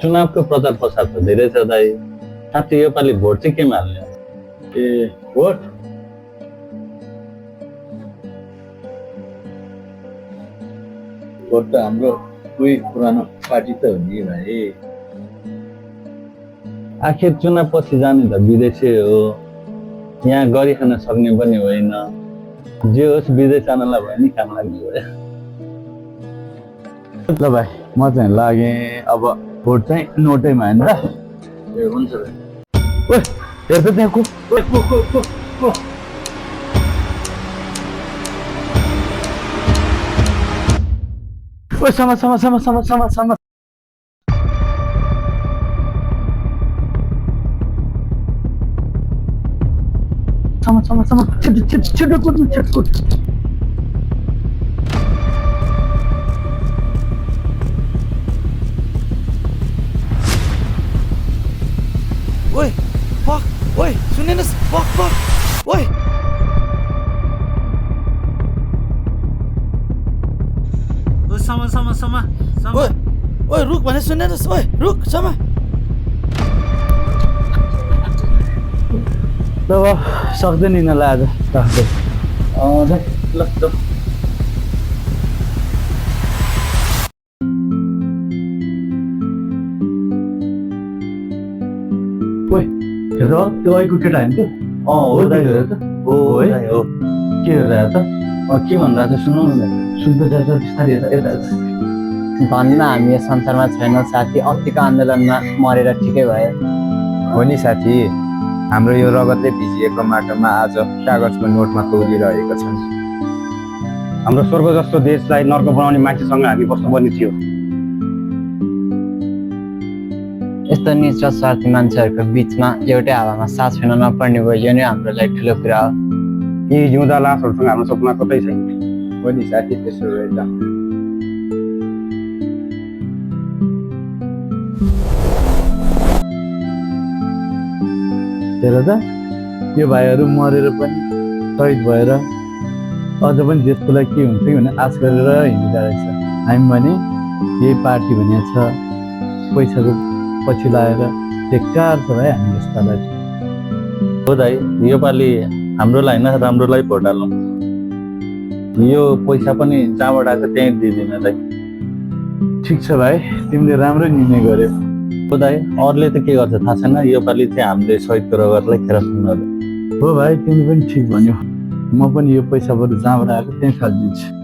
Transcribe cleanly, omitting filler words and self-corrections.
चुनावको प्रचार प्रसार त धेरै छ दाइ, साथै योपालि भोट चाहिँ केमा हाल्ने? ए भोट भोट त हाम्रो कोही पुरानो पार्टी त हो नि भाइ। आखिर चुनाव पछि जाने त विदेशै हो, यहाँ गरिखान सक्ने पनि होइन। जे होस् विदेश जानलाई भयो नि काम लाग्ने भयो। ल भाइ म चाहिँ लागेँ, अब भोट चाहिँ नोटैमा होइन र। ए हुन्छ भाइ। ओए हेर त त्यहाँ को ओए समा समा समा समा समा समा समा समा समा छिटो छिटो छिटो कुद्नु छिटो कुद्नु। ओए फक, ओए सुन्नुहोस्, फक फक, ओए समा समा समा ओए ओए रुक भने सुन्नुहोस्, ओए रुक समा। ल सक्दैन यिनीहरूलाई आज राख्दै। ल ल ओए हेर त्यो अहिलेको केटा होइन त्यो? हो दाइ हो। हो है दाइ हो। के हेरेर त के भन्दा चाहिँ सुनाउनु न। सुन्दै जान्छ बिस्तारै यता धन्न हामी यो संसारमा छैनौँ साथी, अस्तिको आन्दोलनमा मरेर ठिकै भयो। हो नि साथी, हाम्रो यो रगतले भिजिएको माटोमा आज कागजको नोटमा तौलिरहेका छन्। हाम्रो स्वर्ग जस्तो देशलाई नर्क बनाउने मान्छेसँग हामी बस्नुपर्ने थियो। यस्तो निच र स्वार्थी मान्छेहरूको बिचमा एउटै हावामा सास फेर्न नपर्ने भयो, यो नै हाम्रो लागि ठुलो कुरा हो। यी जिउँदा लासहरूसँग हाम्रो सपना कतै छैन। हो नि साथी, त्यसो रहेछ। हेर त यो भाइहरू मरेर पनि शहीद भएर अझ पनि देशको लागि के हुन्छ कि भन्ने आश गरेर हिँडिरहेको रहेछ। हामी भने यही पार्टी भनेको छ, पैसाको पछि लागेर बेकार छ भाइ हामी जस्तालाई। हो दाइ, योपालि हाम्रोलाई होइन राम्रोलाई भोट हालौँ। यो पैसा पनि जहाँबाट आएको त्यहीँ दिँदैन दाइ। ठिक छ भाइ, तिमीले राम्रो निर्णय गर्यौ। हो दाइ, अरूले त के गर्छ थाहा छैन, योपालि चाहिँ हामीले शहीदको रगतलाई खेर सुन्नु। हो भाइ, तिमीले पनि ठिक भन्यौ। म पनि यो पैसा बरु जहाँबाट आएको त्यहीँ फालिदिन्छु।